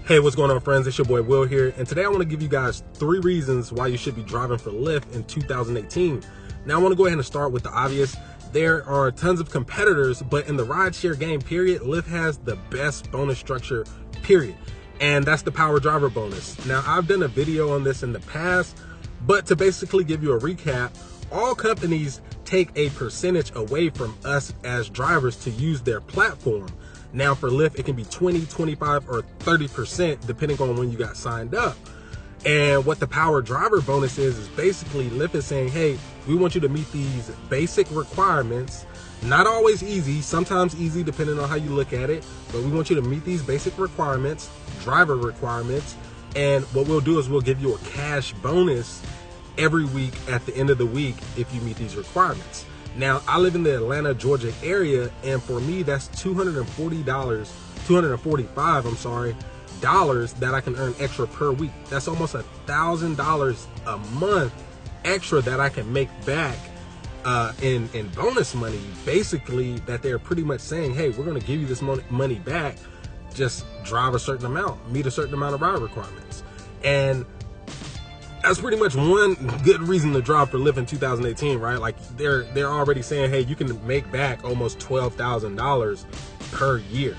Hey, what's going on, friends? It's your boy Will here, and today I want to give you guys 3 reasons why you should be driving for Lyft in 2018. Now, I want to go ahead and start with the obvious. There are tons of competitors, but in the rideshare game, period, Lyft has the best bonus structure, period. And that's the power driver bonus. Now, I've done a video on this in the past, but to basically give you a recap, all companies take a percentage away from us as drivers to use their platform. Now for Lyft, it can be 20, 25, or 30% depending on when you got signed up. And what the power driver bonus is basically Lyft is saying, hey, we want you to meet these basic requirements. Not always easy, sometimes easy depending on how you look at it, but we want you to meet these basic requirements, driver requirements, and what we'll do is we'll give you a cash bonus every week at the end of the week if you meet these requirements. Now, I live in the Atlanta, Georgia area, and for me, that's $245 dollars that I can earn extra per week. That's almost $1,000 a month extra that I can make back in bonus money, basically, that they're pretty much saying, hey, we're going to give you this money back, just drive a certain amount, meet a certain amount of ride requirements. And that's pretty much one good reason to drive for Lyft in 2018, right? Like they're already saying, hey, you can make back almost $12,000 per year,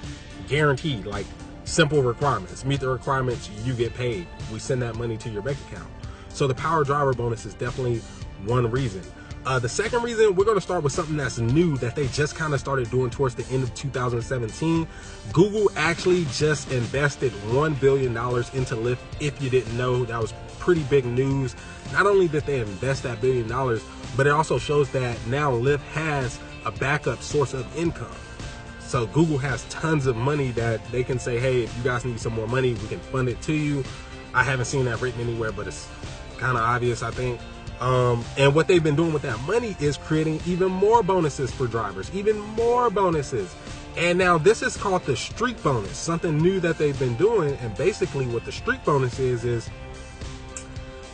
guaranteed. Like simple requirements, meet the requirements, you get paid. We send that money to your bank account. So the power driver bonus is definitely one reason. The second reason, we're going to start with something that's new that they just kind of started doing towards the end of 2017. Google actually just invested $1 billion into Lyft. If you didn't know, that was pretty big news. Not only did they invest that $1 billion, but it also shows that now Lyft has a backup source of income. So Google has tons of money that they can say, hey, if you guys need some more money, we can fund it to you. I haven't seen that written anywhere, but it's kind of obvious, I think. And what they've been doing with that money is creating even more bonuses for drivers, even more bonuses. And now this is called the streak bonus, something new that they've been doing. And basically what the streak bonus is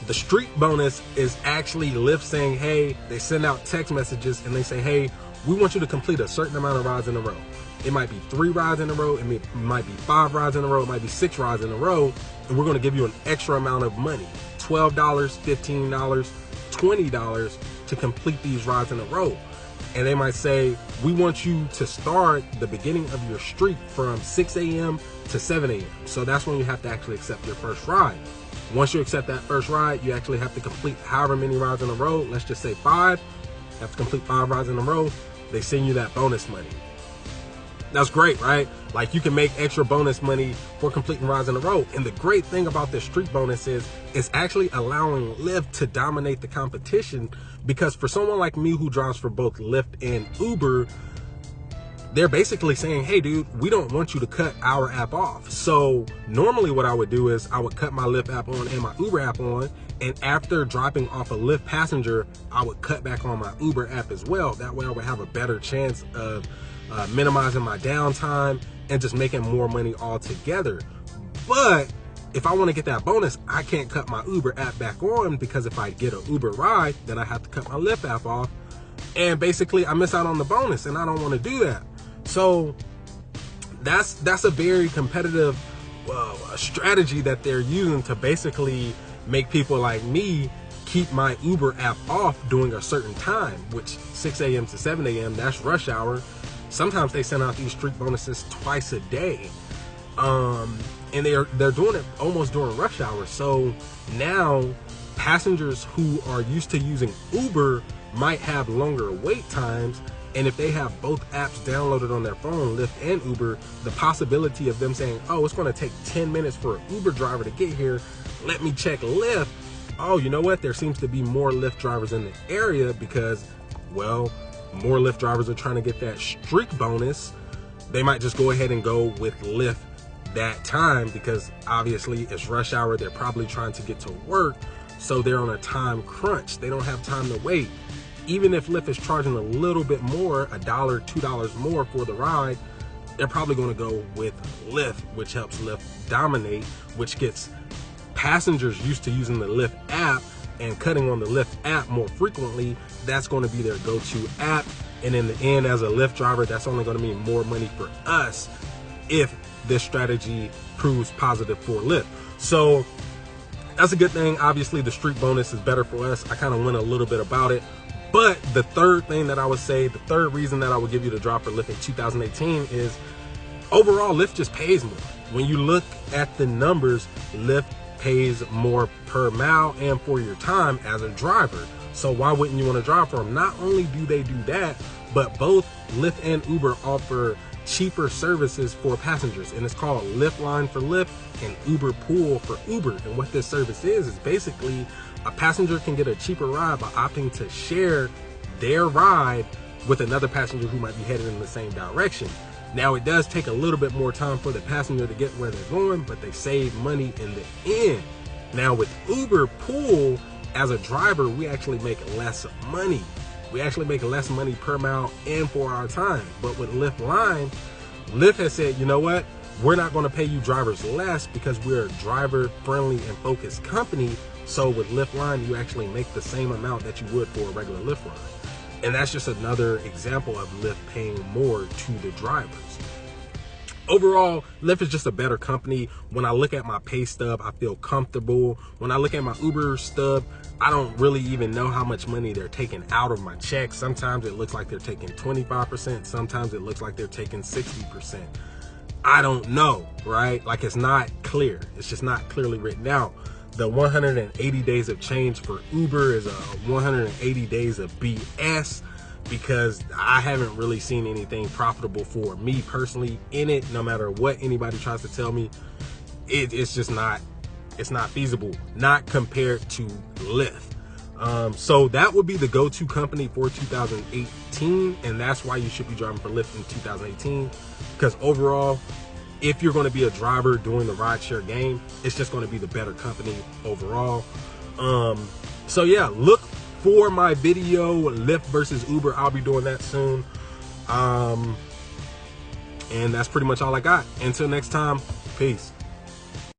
the streak bonus is actually Lyft saying, hey, they send out text messages and they say, hey, we want you to complete a certain amount of rides in a row. It might be 3 rides in a row. It might be 5 rides in a row. It might be 6 rides in a row. And we're going to give you an extra amount of money, $12, $15, $20 to complete these rides in a row. And they might say, we want you to start the beginning of your streak from 6 a.m. to 7 a.m. So that's when you have to actually accept your first ride. Once you accept that first ride, you actually have to complete however many rides in a row. Let's just say 5. You have to complete 5 rides in a row. They send you that bonus money. That's great, right? Like you can make extra bonus money for completing rides in a row. And the great thing about this streak bonus is it's actually allowing Lyft to dominate the competition, because for someone like me who drives for both Lyft and Uber, they're basically saying, hey, dude, we don't want you to cut our app off. So normally what I would do is I would cut my Lyft app on and my Uber app on. And after dropping off a Lyft passenger, I would cut back on my Uber app as well. That way I would have a better chance of minimizing my downtime and just making more money altogether. But if I want to get that bonus, I can't cut my Uber app back on, because if I get an Uber ride, then I have to cut my Lyft app off. And basically I miss out on the bonus, and I don't want to do that. So that's a very competitive strategy that they're using to basically make people like me keep my Uber app off during a certain time, which 6 a.m. to 7 a.m., that's rush hour. Sometimes they send out these streak bonuses twice a day. And they're doing it almost during rush hour. So now passengers who are used to using Uber might have longer wait times. And if they have both apps downloaded on their phone, Lyft and Uber, the possibility of them saying, oh, it's going to take 10 minutes for an Uber driver to get here, let me check Lyft. Oh, you know what? There seems to be more Lyft drivers in the area because, well, more Lyft drivers are trying to get that streak bonus. They might just go ahead and go with Lyft that time because obviously it's rush hour. They're probably trying to get to work, so they're on a time crunch. They don't have time to wait. Even if Lyft is charging a little bit more, $1, $2 more for the ride, they're probably going to go with Lyft, which helps Lyft dominate, which gets passengers used to using the Lyft app and cutting on the Lyft app more frequently. That's going to be their go-to app. And in the end, as a Lyft driver, that's only going to mean more money for us if this strategy proves positive for Lyft. So that's a good thing. Obviously, the streak bonus is better for us. I kind of went a little bit about it. But the third thing that I would say, the third reason that I would give you the drop for Lyft in 2018 is overall, Lyft just pays more. When you look at the numbers, Lyft pays more per mile and for your time as a driver. So why wouldn't you want to drive for them? Not only do they do that, but both Lyft and Uber offer cheaper services for passengers, and it's called Lyft Line for Lyft and Uber Pool for Uber. And what this service is basically a passenger can get a cheaper ride by opting to share their ride with another passenger who might be headed in the same direction. Now, it does take a little bit more time for the passenger to get where they're going, but they save money in the end. Now, with Uber Pool, as a driver, we actually make less money. We actually make less money per mile and for our time. But with Lyft Line, Lyft has said, you know what? We're not going to pay you drivers less because we're a driver-friendly and focused company. So with Lyft Line, you actually make the same amount that you would for a regular Lyft ride. And that's just another example of Lyft paying more to the drivers. Overall, Lyft is just a better company. When I look at my pay stub, I feel comfortable. When I look at my Uber stub, I don't really even know how much money they're taking out of my check. Sometimes it looks like they're taking 25%. Sometimes it looks like they're taking 60%. I don't know, right? Like, it's not clear. It's just not clearly written out. The 180 days of change for Uber is a 180 days of BS, because I haven't really seen anything profitable for me personally in it. No matter what anybody tries to tell me, it's just not, it's not feasible, not compared to Lyft. So that would be the go-to company for 2018, and that's why you should be driving for Lyft in 2018, because overall, if you're going to be a driver doing the rideshare game, it's just going to be the better company overall. So yeah, look for my video, Lyft versus Uber. I'll be doing that soon. And that's pretty much all I got. Until next time, peace.